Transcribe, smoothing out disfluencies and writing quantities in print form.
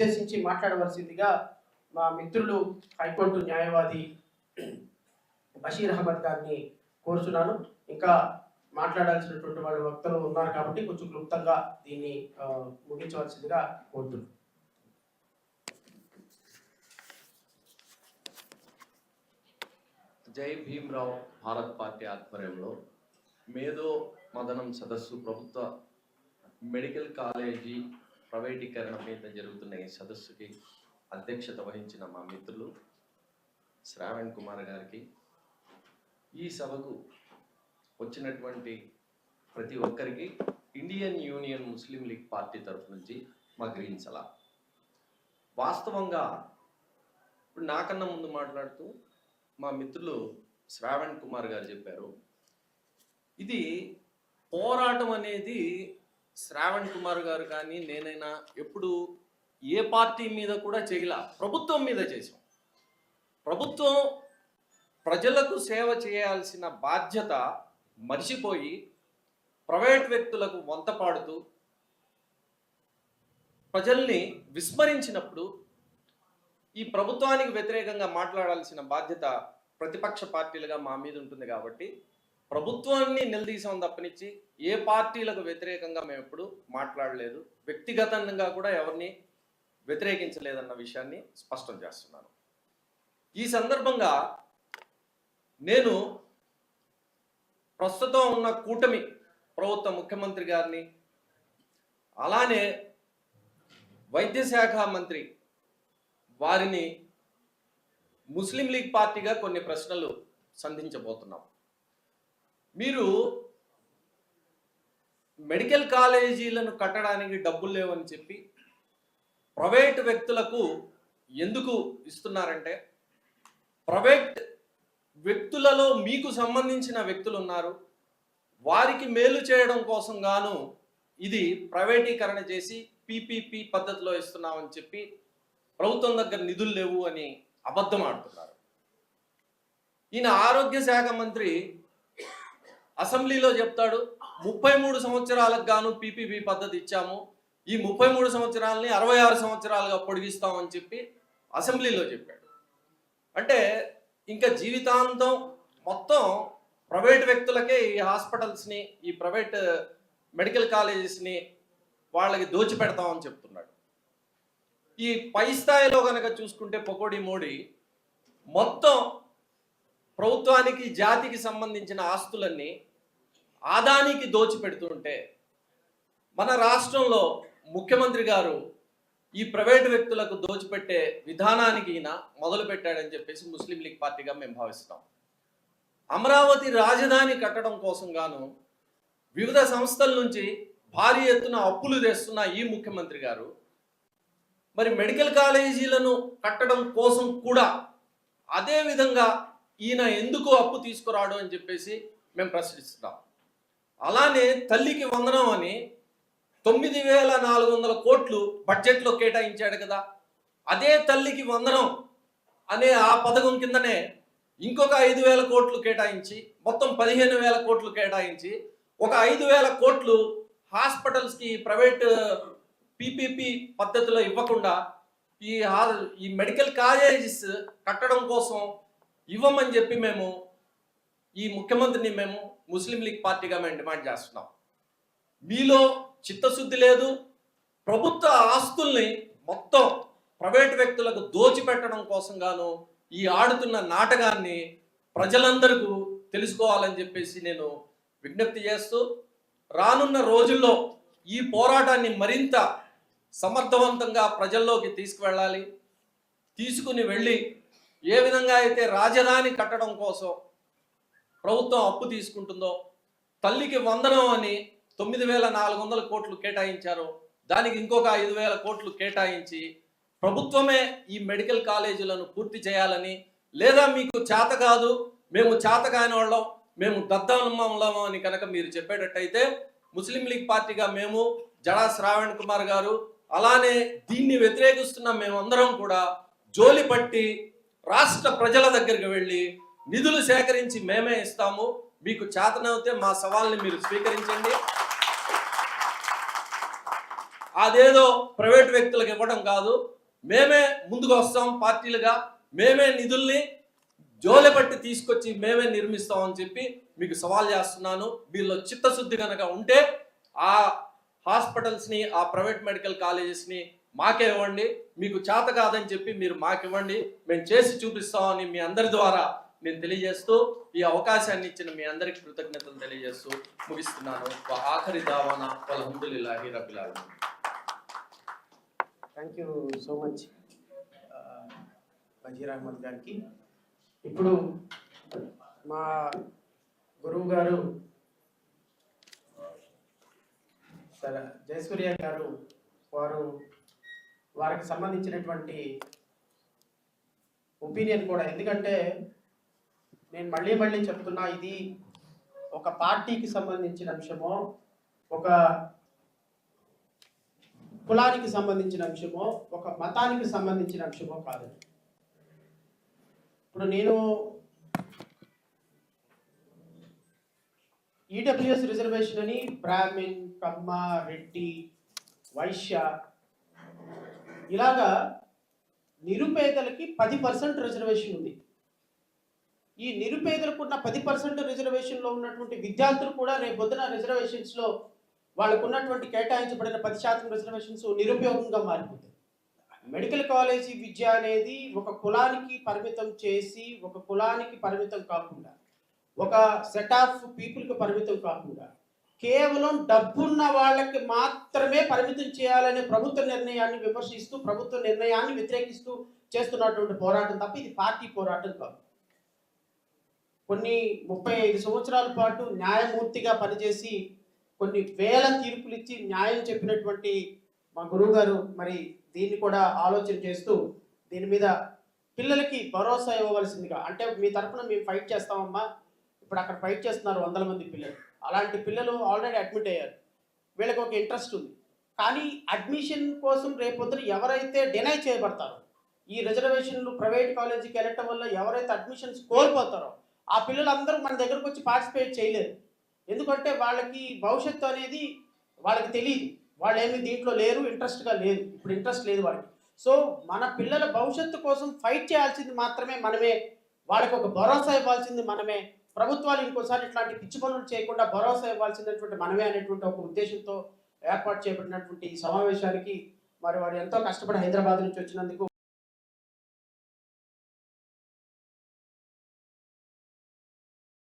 ఉద్దేశించి మాట్లాడవలసిందిగా మా మిత్రులు హైకోర్టు న్యాయవాది బషీర్ అహ్మద్ గారిని కోరుచున్నాను. ఇంకా మాట్లాడాల్సినటువంటి వాళ్ళు వక్తలు ఉన్నారు కాబట్టి కొంచెం క్లుప్తంగా దీన్ని ముగించవలసిందిగా కోరుతున్నాను. జై భీమ్రావ్ భారత్ పార్టీ ఆధ్వర్యంలో మేధో మదనం సదస్సు ప్రభుత్వ మెడికల్ కాలేజీ ప్రైవేటీకరణ మీద జరుగుతున్న ఈ సదస్సుకి అధ్యక్షత వహించిన మా మిత్రులు శ్రావణ్ కుమార్ గారికి, ఈ సభకు వచ్చినటువంటి ప్రతి ఒక్కరికి ఇండియన్ యూనియన్ ముస్లిం లీగ్ పార్టీ తరఫు నుంచి మా గ్రీన్ సలాం. వాస్తవంగా ఇప్పుడు నాకన్నా ముందు మాట్లాడుతూ మా మిత్రులు శ్రావణ్ కుమార్ గారు చెప్పారు, ఇది పోరాటం అనేది శ్రావణ్ కుమార్ గారు కానీ నేనైనా ఎప్పుడు ఏ పార్టీ మీద కూడా చేయలా, ప్రభుత్వం మీద చేసాం. ప్రభుత్వం ప్రజలకు సేవ చేయాల్సిన బాధ్యత మర్చిపోయి ప్రైవేట్ వ్యక్తులకు వంత పాడుతూ ప్రజల్ని విస్మరించినప్పుడు ఈ ప్రభుత్వానికి వ్యతిరేకంగా మాట్లాడాల్సిన బాధ్యత ప్రతిపక్ష పార్టీలుగా మా మీద ఉంటుంది. కాబట్టి ప్రభుత్వాన్ని నిలదీసాం తప్పనిచ్చి ఏ పార్టీలకు వ్యతిరేకంగా మేము ఎప్పుడు మాట్లాడలేదు, వ్యక్తిగతంగా కూడా ఎవరిని వ్యతిరేకించలేదన్న విషయాన్ని స్పష్టం చేస్తున్నాను. ఈ సందర్భంగా నేను ప్రస్తుతం ఉన్న కూటమి ప్రభుత్వ ముఖ్యమంత్రి గారిని, అలానే వైద్య శాఖ మంత్రి వారిని ముస్లిం లీగ్ పార్టీగా కొన్ని ప్రశ్నలు సంధించబోతున్నాం. మీరు మెడికల్ కాలేజీలను కట్టడానికి డబ్బులు లేవని చెప్పి ప్రైవేట్ వ్యక్తులకు ఎందుకు ఇస్తున్నారంటే, ప్రైవేట్ వ్యక్తులలో మీకు సంబంధించిన వ్యక్తులు ఉన్నారు, వారికి మేలు చేయడం కోసం గాను ఇది ప్రైవేటీకరణ చేసి పీపీపీ పద్ధతిలో ఇస్తున్నామని చెప్పి ప్రభుత్వం దగ్గర నిధులు లేవు అని అబద్ధం ఆడుతున్నారు. ఈయన ఆరోగ్య శాఖ మంత్రి అసెంబ్లీలో చెప్తాడు, 33 సంవత్సరాలకు గాను పీపీపీ పద్ధతి ఇచ్చాము, ఈ 33 సంవత్సరాలని 66 సంవత్సరాలుగా పొడిగిస్తామని చెప్పి అసెంబ్లీలో చెప్పాడు. అంటే ఇంకా జీవితాంతం మొత్తం ప్రైవేట్ వ్యక్తులకే ఈ హాస్పిటల్స్ని, ఈ ప్రైవేట్ మెడికల్ కాలేజెస్ని వాళ్ళకి దోచిపెడతామని చెప్తున్నాడు. ఈ పై స్థాయిలో కనుక చూసుకుంటే పకోడీ మోడీ మొత్తం ప్రభుత్వానికి జాతికి సంబంధించిన ఆస్తులన్నీ ఆదానికి దోచిపెడుతుంటే, మన రాష్ట్రంలో ముఖ్యమంత్రి గారు ఈ ప్రైవేటు వ్యక్తులకు దోచిపెట్టే విధానానికి ఈయన మొదలు పెట్టాడని చెప్పేసి ముస్లిం లీగ్ పార్టీగా మేము భావిస్తున్నాం. అమరావతి రాజధాని కట్టడం కోసం గాను వివిధ సంస్థల నుంచి భారీ ఎత్తున అప్పులు తెస్తున్న ఈ ముఖ్యమంత్రి గారు మరి మెడికల్ కాలేజీలను కట్టడం కోసం కూడా అదే విధంగా ఈయన ఎందుకు అప్పు తీసుకురాడు అని చెప్పేసి మేము ప్రశ్నిస్తున్నాం. అలానే తల్లికి వందనం అని 9,400 కోట్లు బడ్జెట్లో కేటాయించాడు కదా, అదే తల్లికి వందనం అనే ఆ పథకం కిందనే ఇంకొక 5,000 కోట్లు కేటాయించి మొత్తం 15,000 కోట్లు కేటాయించి ఒక 5,000 కోట్లు హాస్పిటల్స్కి ప్రైవేట్ పీపీపీ పద్ధతిలో ఇవ్వకుండా ఈ మెడికల్ కాలేజెస్ కట్టడం కోసం ఇవ్వమని చెప్పి మేము ఈ ముఖ్యమంత్రిని మేము ముస్లిం లీగ్ పార్టీగా మేము డిమాండ్ చేస్తున్నాం. మీలో చిత్తశుద్ధి లేదు, ప్రభుత్వ ఆస్తుల్ని మొత్తం ప్రైవేట్ వ్యక్తులకు దోచిపెట్టడం కోసం గాను ఈ ఆడుతున్న నాటకాన్ని ప్రజలందరికీ తెలుసుకోవాలని చెప్పేసి నేను విజ్ఞప్తి చేస్తూ, రానున్న రోజుల్లో ఈ పోరాటాన్ని మరింత సమర్థవంతంగా ప్రజల్లోకి తీసుకువెళ్ళాలి. తీసుకుని వెళ్ళి ఏ విధంగా అయితే రాజధాని కట్టడం కోసం ప్రభుత్వం అప్పు తీసుకుంటుందో, తల్లికి వందనం అని 9,400 కోట్లు కేటాయించారో దానికి ఇంకొక 5,000 కోట్లు కేటాయించి ప్రభుత్వమే ఈ మెడికల్ కాలేజీలను పూర్తి చేయాలని, లేదా మీకు చేత కాదు, మేము చేత కాని వాళ్ళం, మేము దద్దమ్మలం అని కనుక మీరు చెప్పేటట్టయితే ముస్లిం లీగ్ పార్టీగా మేము, జడా శ్రావణ్ కుమార్ గారు, అలానే దీన్ని వ్యతిరేకిస్తున్న మేమందరం కూడా జోలి పట్టి రాష్ట్ర ప్రజల దగ్గరికి వెళ్ళి నిధులు సేకరించి మేమే ఇస్తాము, మీకు చేతనవుతే మా సవాల్ని మీరు స్వీకరించండి, అదేదో ప్రైవేట్ వ్యక్తులకు ఇవ్వడం కాదు, మేమే ముందుకు వస్తాం, పార్టీలుగా మేమే నిధుల్ని జోలెపట్టి తీసుకొచ్చి మేమే నిర్మిస్తామని చెప్పి మీకు సవాల్ చేస్తున్నాను. వీళ్ళలో చిత్తశుద్ధి కనుక ఉంటే ఆ హాస్పిటల్స్ని, ఆ ప్రైవేట్ మెడికల్ కాలేజెస్ని మాకే ఇవ్వండి. మీకు చేత కాదని చెప్పి మీరు మాకు ఇవ్వండి, మేము చేసి చూపిస్తామని మీ అందరి ద్వారా నేను తెలియజేస్తూ, ఈ అవకాశాన్ని ఇచ్చిన మీ అందరికి కృతజ్ఞతలు తెలియజేస్తూ ముగిస్తున్నాను. ఆఖరి దావానా అల్హమ్దులిల్లాహి రబ్బిల్ ఆలమీన్. Thank you so much Basheer Ahmed గారికి. ఇప్పుడు మా గురువు గారు సరే జయసూర్య గారు వారికి సంబంధించినటువంటి ఒపీనియన్ కూడా, ఎందుకంటే నేను మళ్ళీ చెప్తున్నా, ఇది ఒక పార్టీకి సంబంధించిన అంశమో, ఒక కులానికి సంబంధించిన అంశమో, ఒక మతానికి సంబంధించిన అంశమో కాదు. ఇప్పుడు నేను ఈడబ్ల్యూఎస్ రిజర్వేషన్ అని బ్రాహ్మిన్, కమ్మ, రెడ్డి, వైశ్య ఇలాగా నిరుపేదలకి 10% రిజర్వేషన్ ఉంది. ఈ నిరుపేదలకు ఉన్న 10% రిజర్వేషన్లో ఉన్నటువంటి విద్యార్థులు కూడా రేపొద్దున రిజర్వేషన్స్లో వాళ్ళకు ఉన్నటువంటి కేటాయించబడిన 10% రిజర్వేషన్స్ నిరుపయోగంగా మారిపోతాయి. మెడికల్ కాలేజీ విద్య అనేది ఒక కులానికి పరిమితం చేసి, ఒక కులానికి పరిమితం కాకుండా, ఒక సెట్ ఆఫ్ పీపుల్కి పరిమితం కాకుండా, కేవలం డబ్బున్న వాళ్ళకి మాత్రమే పరిమితం చేయాలనే ప్రభుత్వ నిర్ణయాన్ని విమర్శిస్తూ, ప్రభుత్వ నిర్ణయాన్ని వ్యతిరేకిస్తూ చేస్తున్నటువంటి పోరాటం తప్ప ఇది పార్టీ పోరాటం కాదు. కొన్ని 35 సంవత్సరాల పాటు న్యాయమూర్తిగా పనిచేసి కొన్ని వేల తీర్పులు ఇచ్చి న్యాయం చెప్పినటువంటి మా గురువు గారు మరి దీన్ని కూడా ఆలోచన చేస్తూ దీని మీద పిల్లలకి భరోసా ఇవ్వవలసిందిగా, అంటే మీ తరఫున మేము ఫైట్ చేస్తామమ్మా, ఇప్పుడు అక్కడ ఫైట్ చేస్తున్నారు 100 మంది పిల్లలు, అలాంటి పిల్లలు ఆల్రెడీ అడ్మిట్ అయ్యారు, వీళ్ళకి ఒక ఇంట్రెస్ట్ ఉంది, కానీ అడ్మిషన్ కోసం రేపొద్దున ఎవరైతే డినై చేయబడతారో, ఈ రిజర్వేషన్లు ప్రైవేట్ కాలేజీకి వెళ్ళటం వల్ల ఎవరైతే అడ్మిషన్స్ కోల్పోతారో ఆ పిల్లలందరూ మన దగ్గరకు వచ్చి పార్టిసిపేట్ చేయలేరు. ఎందుకంటే వాళ్ళకి భవిష్యత్తు అనేది వాళ్ళకి తెలియదు, వాళ్ళు ఏమి దీంట్లో లేరు, ఇంట్రెస్ట్గా లేరు, ఇప్పుడు ఇంట్రెస్ట్ లేదు వాళ్ళకి. సో మన పిల్లల భవిష్యత్తు కోసం ఫైట్ చేయాల్సింది మాత్రమే మనమే, వాళ్ళకి ఒక భరోసా ఇవ్వాల్సింది మనమే, ప్రభుత్వాలు ఇంకోసారి ఇట్లాంటి పిచ్చి పనులు చేయకుండా భరోసా ఇవ్వాల్సినటువంటి మనమే అనేటువంటి ఒక ఉద్దేశంతో ఏర్పాటు చేయబడినటువంటి ఈ సమావేశానికి మరి వారు ఎంతో కష్టపడి హైదరాబాద్ నుంచి వచ్చినందుకు